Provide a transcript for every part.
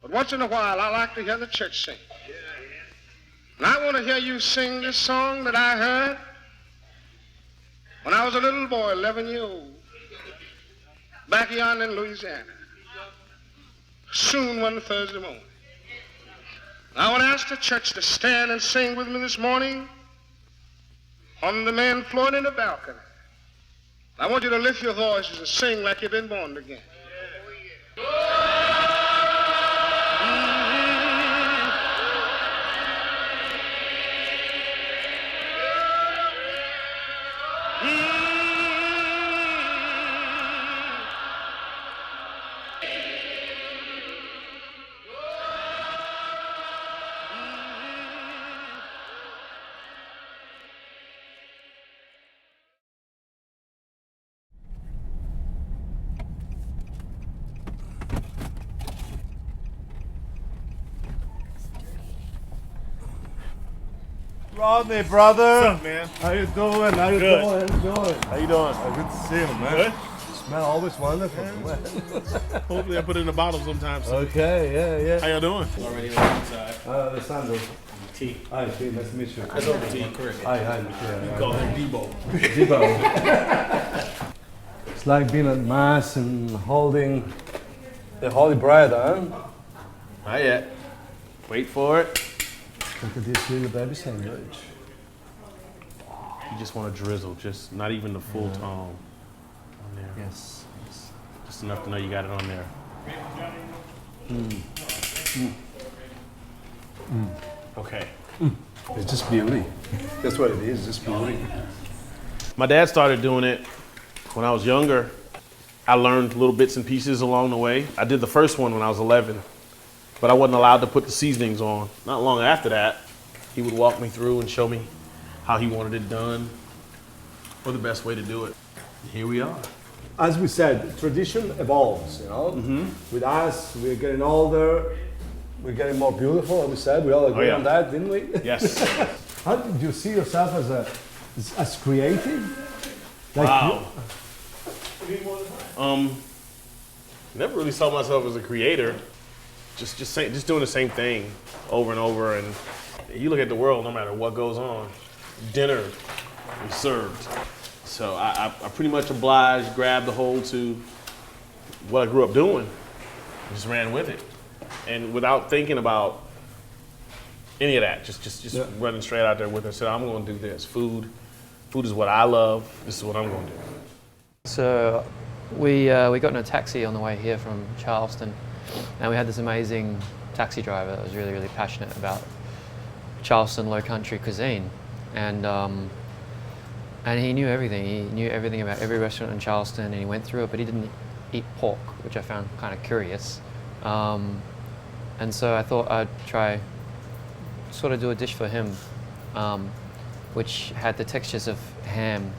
But once in a while, I like to hear the church sing. And I want to hear you sing this song that I heard when I was a little boy, 11 years old, back yonder in Louisiana. Soon one Thursday morning. I want to ask the church to stand and sing with me this morning on the main floor and in the balcony. I want you to lift your voices and sing like you've been born again. Rodney, brother. What's up, man? How you doing? How you Good. doing? How you doing? Oh, good to see you, man. Good? Smell always wonderful. Hopefully I put it in a bottle sometime soon. Okay, yeah. How y'all doing? Already on the inside. Alessandro. T. Hi, T. Nice to meet you. That's over T. Hi. You call him Debo. Debo. It's like being at mass and holding the holy bread, huh? Not yet. Wait for it. Look at this little baby sandwich. You just want to drizzle, just not even the full tone on there. Yes. Just enough to know you got it on there. Okay. It's just beauty. That's what it is, just beauty. My dad started doing it when I was younger. I learned little bits and pieces along the way. I did the first one when I was 11, but I wasn't allowed to put the seasonings on. Not long after that, he would walk me through and show me how he wanted it done, or the best way to do it. Here we are. As we said, tradition evolves, you know? Mm-hmm. With us, we're getting older, we're getting more beautiful, as we said. We all agree on that, didn't we? Yes. How did you see yourself as creative? Like Wow. Never really saw myself as a creator. Just doing the same thing over and over. And you look at the world, no matter what goes on, dinner is served. So I pretty much grabbed the hold to what I grew up doing, just ran with it, and without thinking about any of that, just running straight out there with it. Said I'm going to do this. Food is what I love. This is what I'm going to do. So we got in a taxi on the way here from Charleston, and we had this amazing taxi driver that was really, really passionate about Charleston low country cuisine, and he knew everything. He knew everything about every restaurant in Charleston, and he went through it, but he didn't eat pork, which I found kind of curious. And so I thought I'd try sort of do a dish for him, which had the textures of ham,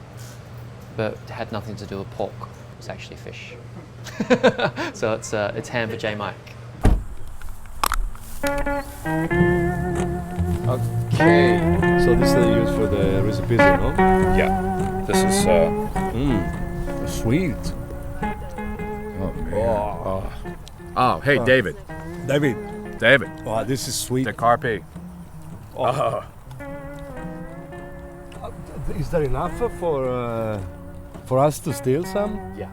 but had nothing to do with pork. It's actually fish. So it's ham for J. Mike. Okay. So this they use for the recipes, no? Yeah. This is Sweet. oh man. Oh, hey David. David. Oh, this is sweet. The carpe. Oh. Is there enough for us to steal some? Yeah.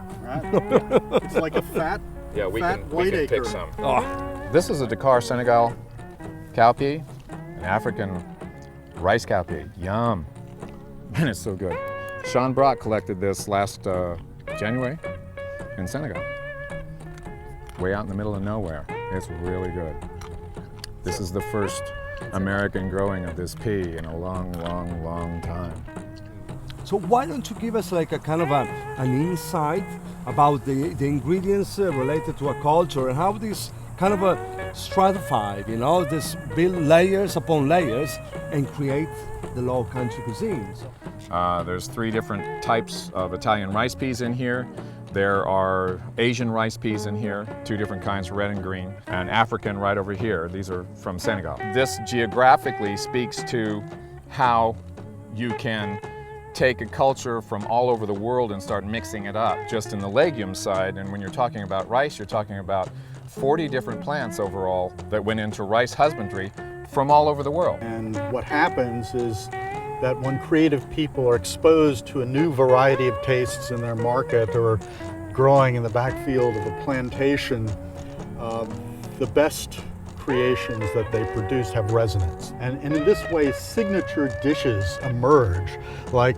It's like a fat Yeah, we Fat can white pick acre. some. Oh, This is a Dakar, Senegal cowpea, an African rice cowpea. Yum. Man, it's so good. Sean Brock collected this last January in Senegal. Way out in the middle of nowhere. It's really good. This is the first American growing of this pea in a long, long, long time. so why don't you give us like a kind of an insight about the ingredients related to a culture and how these kind of stratified, you know, this build layers upon layers and create the low country cuisines. There's 3 different types of Italian rice peas in here. There are Asian rice peas in here, 2 different kinds, red and green, and African right over here. These are from Senegal. This geographically speaks to how you can take a culture from all over the world and start mixing it up just in the legume side. And when you're talking about rice, you're talking about 40 different plants overall that went into rice husbandry from all over the world. And what happens is that when creative people are exposed to a new variety of tastes in their market or growing in the backfield of a plantation, the best creations that they produce have resonance. And in this way, signature dishes emerge, like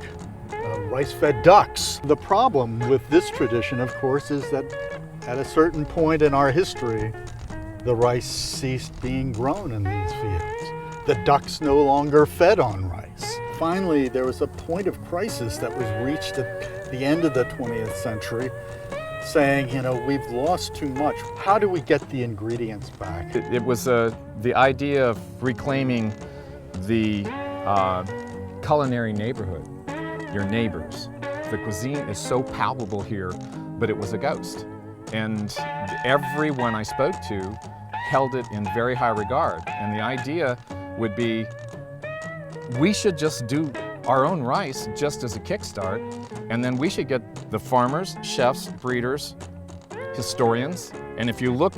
rice-fed ducks. The problem with this tradition, of course, is that at a certain point in our history, the rice ceased being grown in these fields. The ducks no longer fed on rice. Finally, there was a point of crisis that was reached at the end of the 20th century, saying, you know, we've lost too much. How do we get the ingredients back? It was the idea of reclaiming the culinary neighborhood, your neighbors. The cuisine is so palpable here, but it was a ghost. And everyone I spoke to held it in very high regard. And the idea would be, we should just do our own rice just as a kickstart, and then we should get the farmers, chefs, breeders, historians. And if you look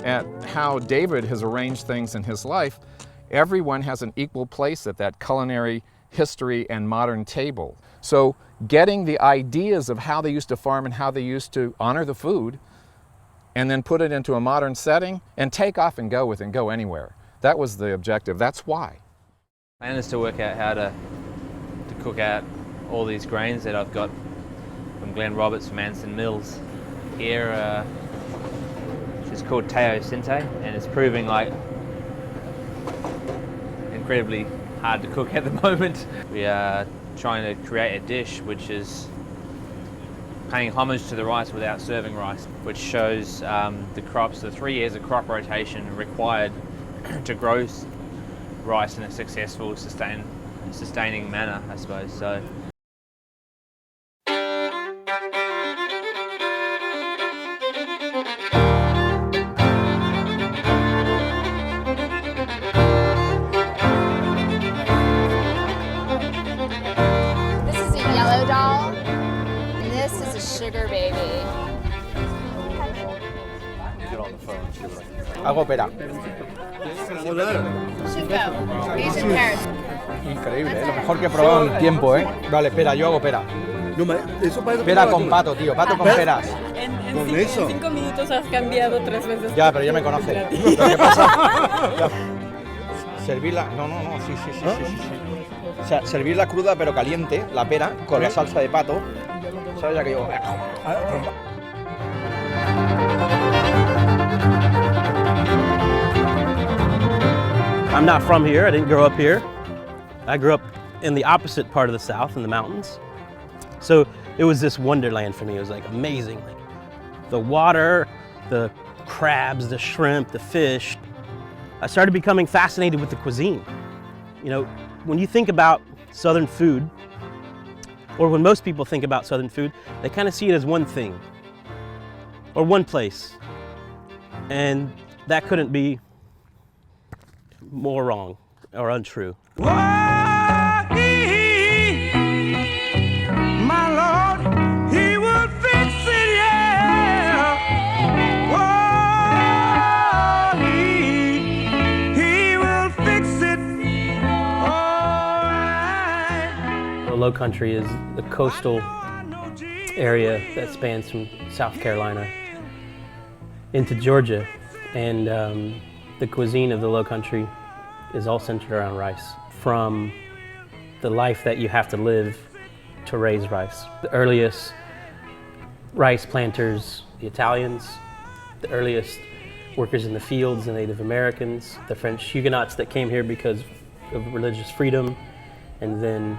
at how David has arranged things in his life, everyone has an equal place at that culinary history and modern table. So getting the ideas of how they used to farm and how they used to honor the food, and then put it into a modern setting and take off and go with it and go anywhere. That was the objective. That's why. Plan is to work out how to cook out all these grains that I've got from Glen Roberts from Anson Mills. Here, it's called Teo Sinte, and it's proving like incredibly hard to cook at the moment. We are trying to create a dish which is paying homage to the rice without serving rice, which shows the crops, the 3 years of crop rotation required to grow rice in a successful, sustaining manner, I suppose. So. This is a yellow doll, and this is a sugar baby. Hago pera. Cinco. Asian pears. Increíble, lo mejor que he probado en tiempo, ¿eh? Vale, espera, yo hago pera. No, eso parece Pera con pato, tío, pato con peras. Con eso. En 5 minutos has cambiado 3 veces. Ya, pero ya me conoces. Lo que pasa... servirla... No, sí. O sea, servirla cruda pero caliente, la pera, con la salsa de pato. ¿Sabes? Ya que yo... I'm not from here, I didn't grow up here. I grew up in the opposite part of the South, in the mountains. So it was this wonderland for me. It was like amazing. Like the water, the crabs, the shrimp, the fish. I started becoming fascinated with the cuisine. You know, when you think about Southern food, or when most people think about Southern food, they kind of see it as one thing, or one place. And that couldn't be more wrong or untrue. The Low Country is the coastal area that spans from South Carolina into Georgia, and the cuisine of the Low Country is all centered around rice. From the life that you have to live to raise rice. The earliest rice planters, the Italians, the earliest workers in the fields, the Native Americans, the French Huguenots that came here because of religious freedom, and then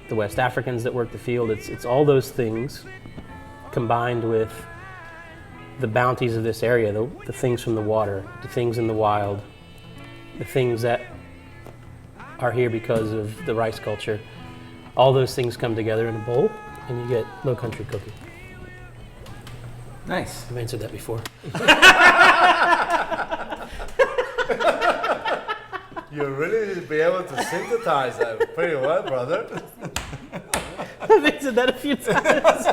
the West Africans that worked the field. It's all those things combined with the bounties of this area, the things from the water, the things in the wild, the things that are here because of the rice culture. All those things come together in a bowl and you get Low Country cooking. Nice. I've answered that before. You really be able to synthesize that pretty well, brother. I've answered that a few times.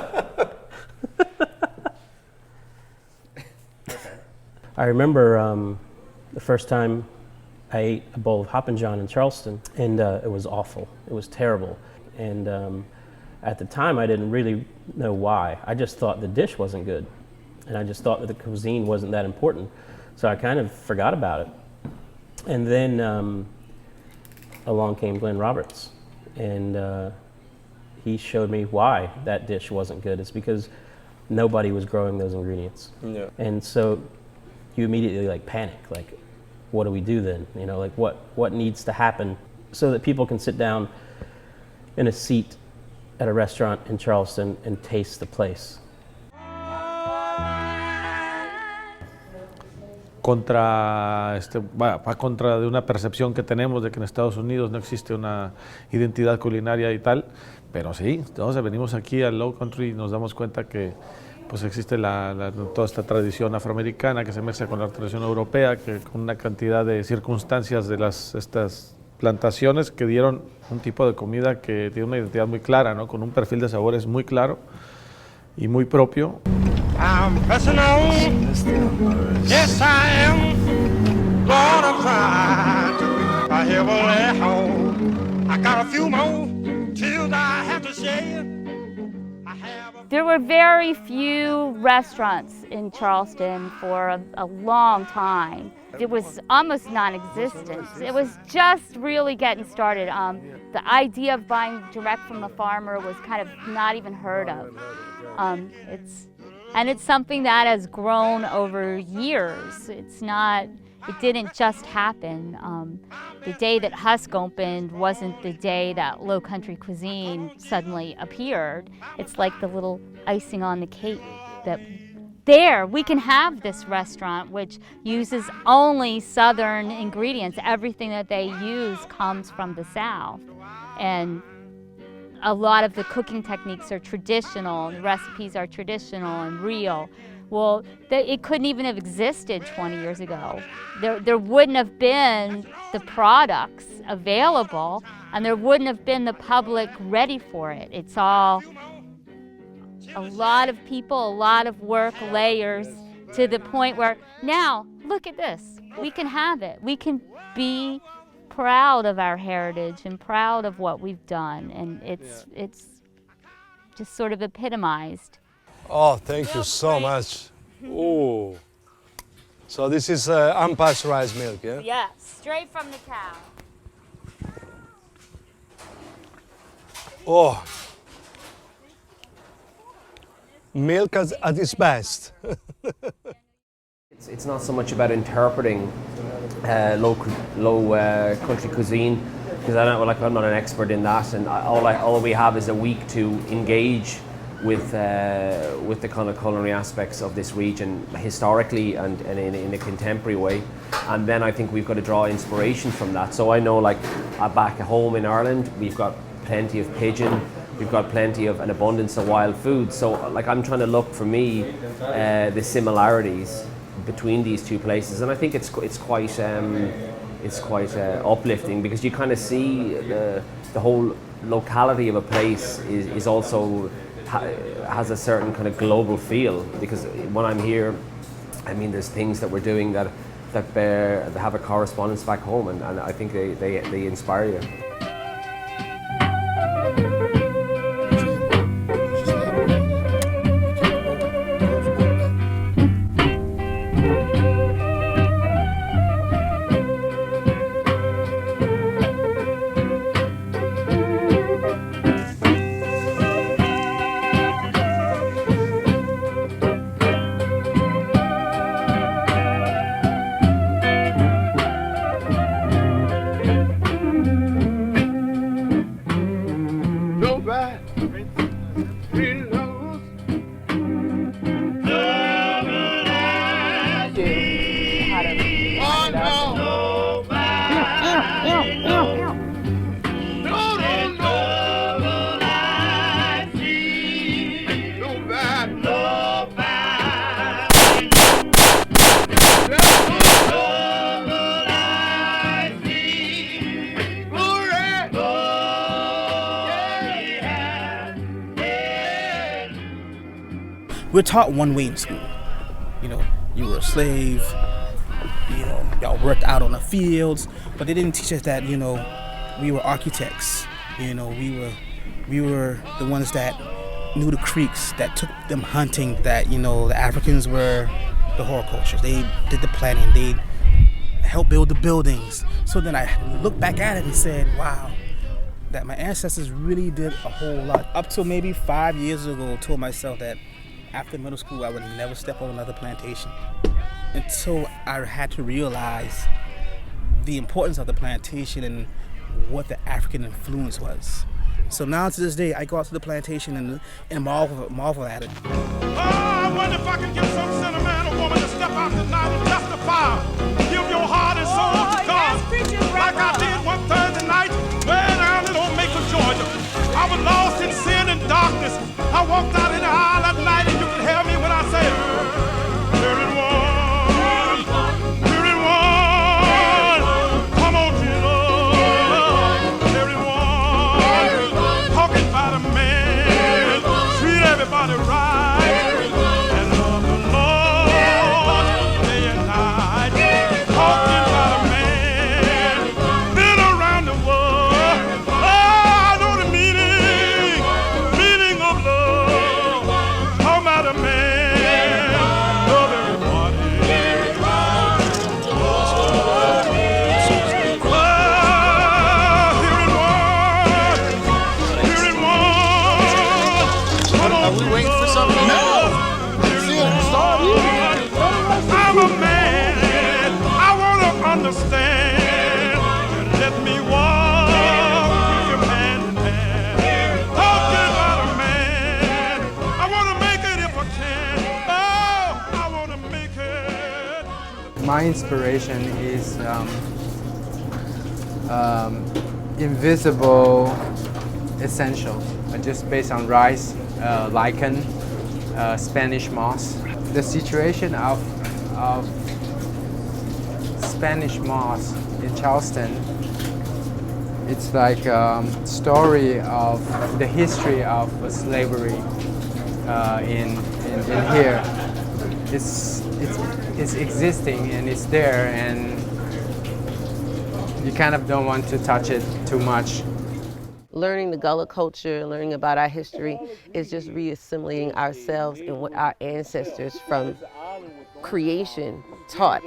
I remember the first time I ate a bowl of Hoppin' John in Charleston, and it was awful. It was terrible. And at the time, I didn't really know why. I just thought the dish wasn't good. And I just thought that the cuisine wasn't that important. So I kind of forgot about it. And then along came Glenn Roberts, and he showed me why that dish wasn't good. It's because nobody was growing those ingredients. Yeah. And so you immediately like panic, like, what do we do then? You know, like what needs to happen so that people can sit down in a seat at a restaurant in Charleston and taste the place. Va contra de una percepción que tenemos de que en Estados Unidos no existe una identidad culinaria y tal, pero sí, entonces venimos aquí al Low Country y nos damos cuenta que pues existe toda esta tradición afroamericana que se mezcla con la tradición europea, que con una cantidad de circunstancias de estas plantaciones que dieron un tipo de comida que tiene una identidad muy clara, ¿no? Con un perfil de sabores muy claro y muy propio. I'm pressing on. Yes, I am. Lord, I'm trying to. I hear a home. I got a few more till I have to share. There were very few restaurants in Charleston for a long time. It was almost non-existent. It was just really getting started. The idea of buying direct from the farmer was kind of not even heard of. It's something that has grown over years. It didn't just happen. The day that Husk opened wasn't the day that Low Country cuisine suddenly appeared. It's like the little icing on the cake that there we can have this restaurant which uses only Southern ingredients. Everything that they use comes from the South. And a lot of the cooking techniques are traditional, the recipes are traditional and real. Well, it couldn't even have existed 20 years ago. There wouldn't have been the products available, and there wouldn't have been the public ready for it. It's all a lot of people, a lot of work, layers, to the point where now, look at this. We can have it. We can be proud of our heritage and proud of what we've done, and it's just sort of epitomized. Oh, thank you so much. Oh, so this is unpasteurized milk, yeah? Yeah, straight from the cow. Oh, milk at its best. It's not so much about interpreting low country cuisine, because I'm not an expert in that, and all we have is a week to engage with the kind of culinary aspects of this region historically and in a contemporary way, and then I think we've got to draw inspiration from that. So I know, like back at home in Ireland, we've got plenty of pigeon, we've got plenty of an abundance of wild food. So like I'm trying to look for me the similarities between these two places, and I think it's quite uplifting, because you kind of see the whole locality of a place is also has a certain kind of global feel, because when I'm here, I mean, there's things that we're doing that have a correspondence back home, and I think they inspire you. we're taught one way in school. You know, you were a slave, you know, y'all worked out on the fields, but they didn't teach us that, you know, we were architects, you know, we were the ones that knew the creeks, that took them hunting, that, you know, the Africans were the horticulturists. They did the planning, they helped build the buildings. So then I looked back at it and said, wow, that my ancestors really did a whole lot. Up till maybe 5 years ago, I told myself that after middle school, I would never step on another plantation until I had to realize the importance of the plantation and what the African influence was. So now to this day, I go out to the plantation and marvel at it. Oh, I wonder if I can get some sentimental woman to step out tonight and testify. Give your heart and soul to God. Like I did one Thursday night way down in old Macon, Georgia. I was lost in sin and darkness. I walked out in the aisle that night and you can hear me when I say, here it was, here it was. Come on, Jesus. Here it was. Talking about a man, treat everybody right, and love the Lord day and night. Talking about a man, been around the world. Oh, I know the meaning of love. Talking about a man, love everybody. Are we waiting for something? No. I'm a man. I want to understand. Let me walk with you hand in hand. Talking about a man. I want to make it if I can. Oh, I want to make it. My inspiration is invisible essentials, just based on rice, lichen, Spanish moss. The situation of Spanish moss in Charleston, it's like a story of the history of slavery in here. It's existing and it's there, and you kind of don't want to touch it too much. Learning the Gullah culture, learning about our history is just reassimilating ourselves and what our ancestors from creation taught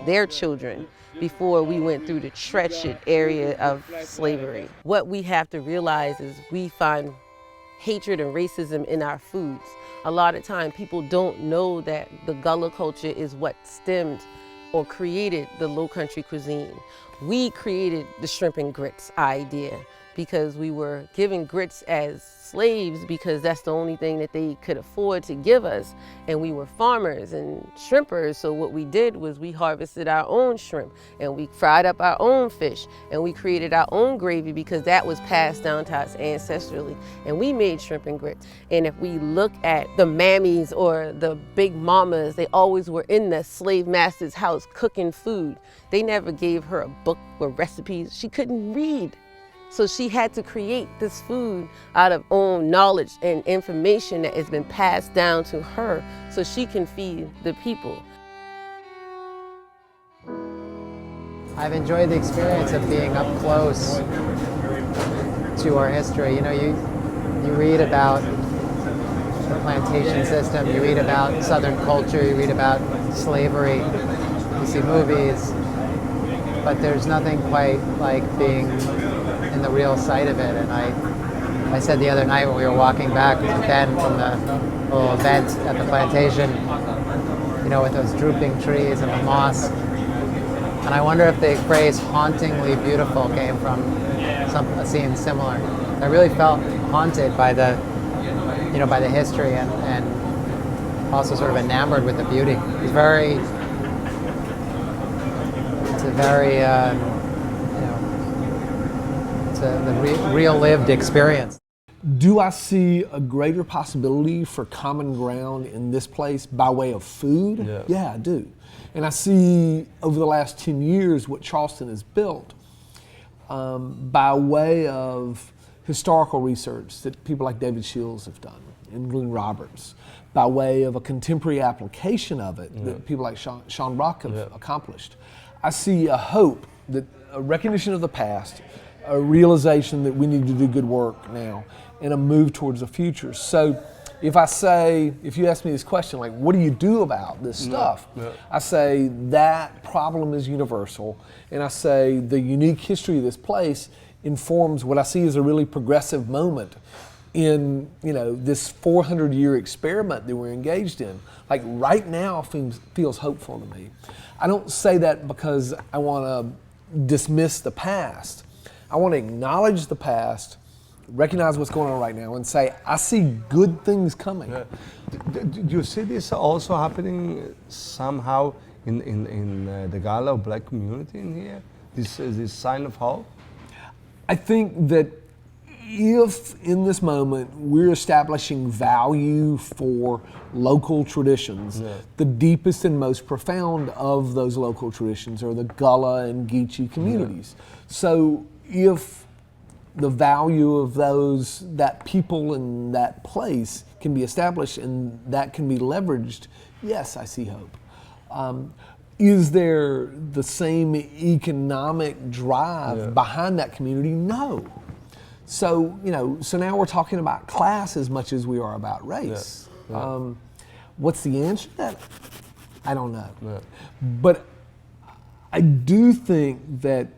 their children before we went through the treacherous area of slavery. What we have to realize is we find hatred and racism in our foods. A lot of time people don't know that the Gullah culture is what stemmed or created the Low Country cuisine. We created the shrimp and grits idea because we were giving grits as slaves because that's the only thing that they could afford to give us. And we were farmers and shrimpers, so what we did was we harvested our own shrimp and we fried up our own fish and we created our own gravy because that was passed down to us ancestrally. And we made shrimp and grits. And if we look at the mammies or the big mamas, they always were in the slave master's house cooking food. They never gave her a book with recipes. She couldn't read. So she had to create this food out of own knowledge and information that has been passed down to her so she can feed the people. I've enjoyed the experience of being up close to our history. You know, you read about the plantation system, you read about Southern culture, you read about slavery, you see movies, but there's nothing quite like being in the real sight of it. And I said the other night when we were walking back with Ben from the little event at the plantation, you know, with those drooping trees and the moss, and I wonder if the phrase hauntingly beautiful came from a scene similar. I really felt haunted by the, you know, by the history and also sort of enamored with the beauty. It's a very, the real lived experience. Do I see a greater possibility for common ground in this place by way of food? Yeah. Yeah, I do. And I see over the last 10 years what Charleston has built by way of historical research that people like David Shields have done. and Glenn Roberts, by way of a contemporary application of it that people like Sean Brock have accomplished. I see a hope, that a recognition of the past, a realization that we need to do good work now, and a move towards the future. So if you ask me this question, like, what do you do about this stuff? I say that problem is universal, and I say the unique history of this place informs what I see as a really progressive moment in, you know, this 400-year experiment that we're engaged in. Like, right now feels hopeful to me. I don't say that because I want to dismiss the past. I want to acknowledge the past, recognize what's going on right now, and say, I see good things coming. Do you see this also happening somehow in the Gala Black community in here? This sign of hope? I think that if in this moment we're establishing value for local traditions, the deepest and most profound of those local traditions are the Gullah and Geechee communities. So if the value of that people and that place can be established and that can be leveraged, yes, I see hope. Is there the same economic drive behind that community? No. So, you know, so now we're talking about class as much as we are about race. What's the answer to that? I don't know. But I do think that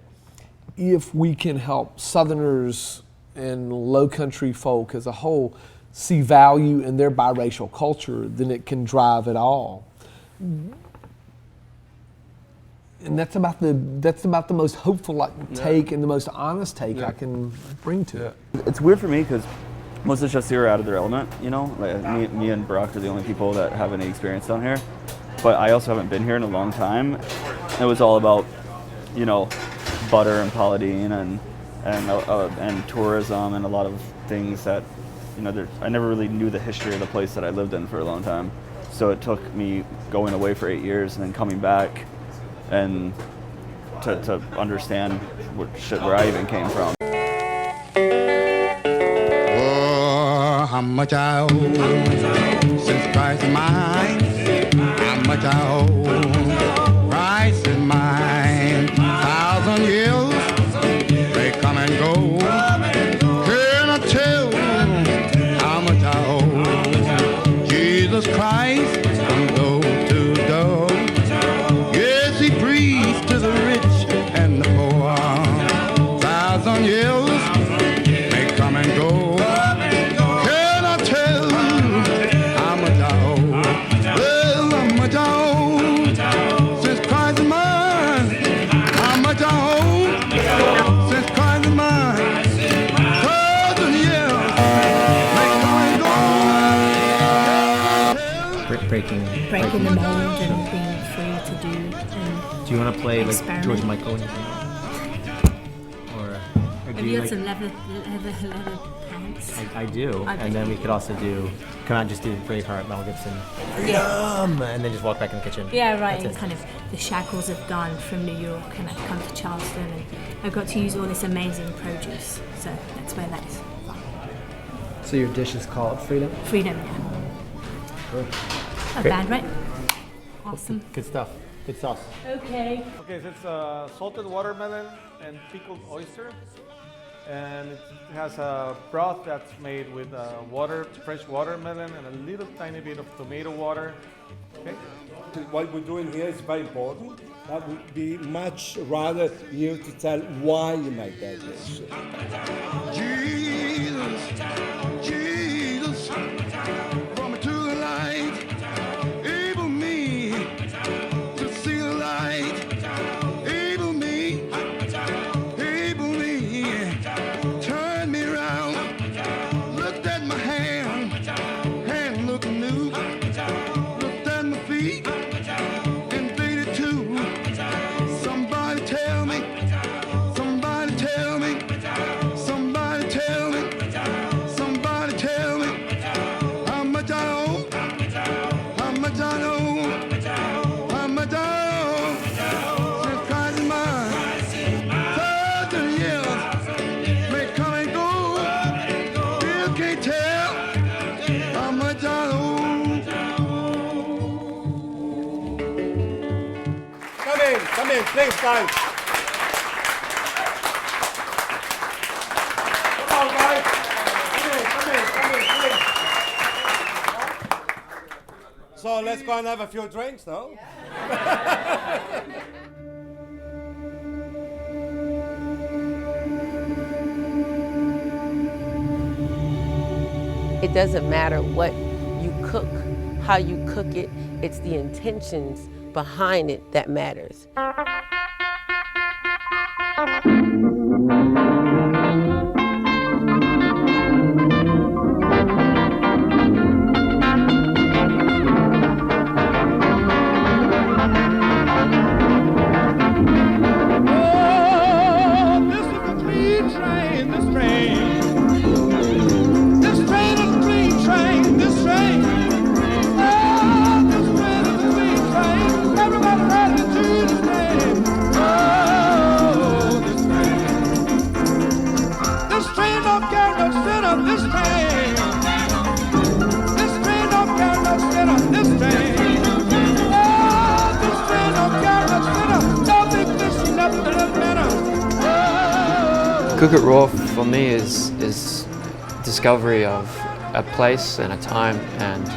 if we can help Southerners and Low Country folk as a whole see value in their biracial culture, then it can drive it all. And that's about the most hopeful take and the most honest take I can bring to it. It's weird for me because most of the chefs here are out of their element, you know? Like me and Brock are the only people that have any experience down here. But I also haven't been here in a long time. It was all about, you know, butter and Paladine and tourism and a lot of things that, you know, I never really knew the history of the place that I lived in for a long time. So it took me going away for 8 years and then coming back and to understand where I even came from. Oh, how much I owe since Christ is mine. How much I owe, Christ is mine. 1,000 years, they come and go. Can I tell how much I owe Jesus Christ from door to door? Yes, he breathed to the rich and the poor. 1,000 years, they come and go. Can I tell how much I owe? Well, how much I owe since Christ is mine. How much I owe since Christ is mine. 1,000 years, they come and go. Breaking the mold and being free to do. Do you want to play experiment. like George Michael? Or have you got some leather pants? I do. I And then we could also do, can I just do Braveheart, Mel Gibson? Yeah. And then just walk back in the kitchen. Yeah, right. That's And it. kind of the shackles have gone from New York and I've come to Charleston and I've got to use all this amazing produce. So that's where that is. So your dish is called Freedom? Freedom, yeah. Good. Not Great. bad, right? Awesome. Good stuff. Good sauce. Okay. Okay, so it's salted watermelon and pickled oyster. And it has a broth that's made with fresh watermelon and a little tiny bit of tomato water. Okay. What we're doing here is very important. That would be much rather you to tell why you make that dish. Jesus, brought me to the light. Able me to see the light. Able me, turn me around. Looked at my hand looked new. Looked at my feet, and they did too. Somebody tell me, somebody tell me, somebody tell me. Come in, please, guys. Come on, guys. Come in, please. So let's go and have a few drinks, no? It doesn't matter what you cook, how you cook it, it's the intentions behind it that matters. Cook It Raw for me is discovery of a place and a time and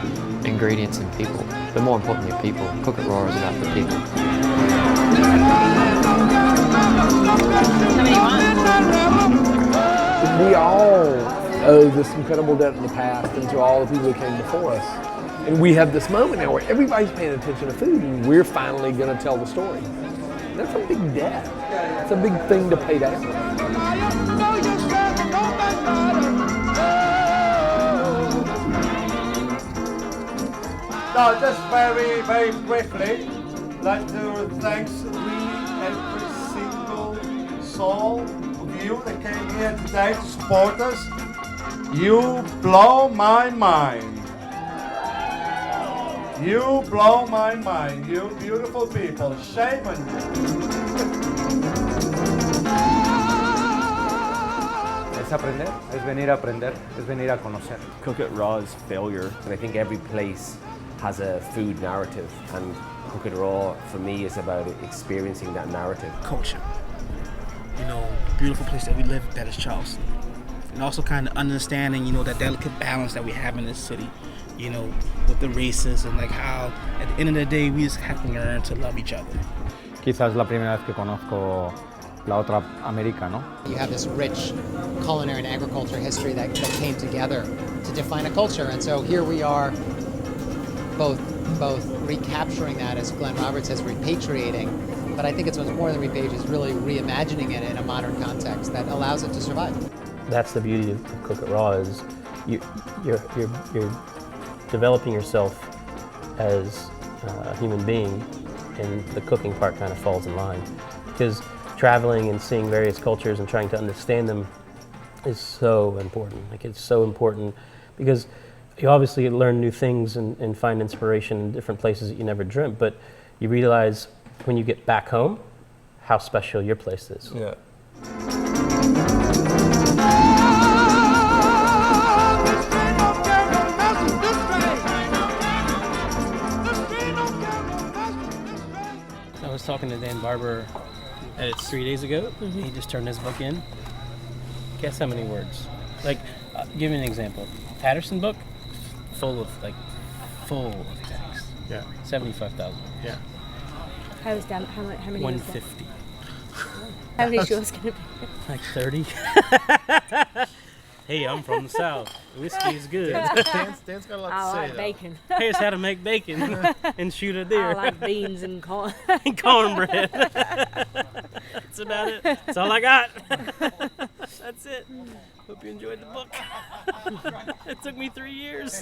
ingredients and people, but more importantly people. Cook It Raw is about the people. We all owe this incredible debt in the past and to all the people who came before us. And we have this moment now where everybody's paying attention to food and we're finally going to tell the story. That's a big debt. It's a big thing to pay down. Now, just very, very briefly, I'd like to thank really every single soul of you that came here today to support us. You blow my mind. You blow my mind, you beautiful people. Shame on you. Es aprender, es venir a aprender, es venir a conocer. Cook It Raw is failure. And I think every place has a food narrative, and Cook It Raw for me is about experiencing that narrative. Culture. You know, beautiful place that we live, that is Charleston. And also kind of understanding, you know, that delicate balance that we have in this city, you know, with the races and like how at the end of the day we just have to learn to love each other. Quizás la primera vez que conozco la otra América, ¿no? You have this rich culinary and agriculture history that came together to define a culture, and so here we are both recapturing that, as Glenn Roberts says, repatriating, but I think it's more than repatriating, it's really reimagining it in a modern context that allows it to survive. That's the beauty of Cook It Raw is you're developing yourself as a human being, and the cooking part kind of falls in line. Because traveling and seeing various cultures and trying to understand them is so important. Like, it's so important because you obviously learn new things and find inspiration in different places that you never dreamt, but you realize when you get back home how special your place is. Yeah. I was talking to Dan Barber 3 days ago. He just turned his book in. Guess how many words? Like, give me an example. Patterson book, full of text. Yeah. 75,000. Yeah. I was down. How many? 150. How many is yours gonna be? Like 30. Hey, I'm from the South. Whiskey's good. Dan's got a lot I to say, like though. bacon. Here's how to make bacon and shoot a deer. I like beans and corn. And cornbread. That's about it. That's all I got. That's it. Hope you enjoyed the book. It took me 3 years.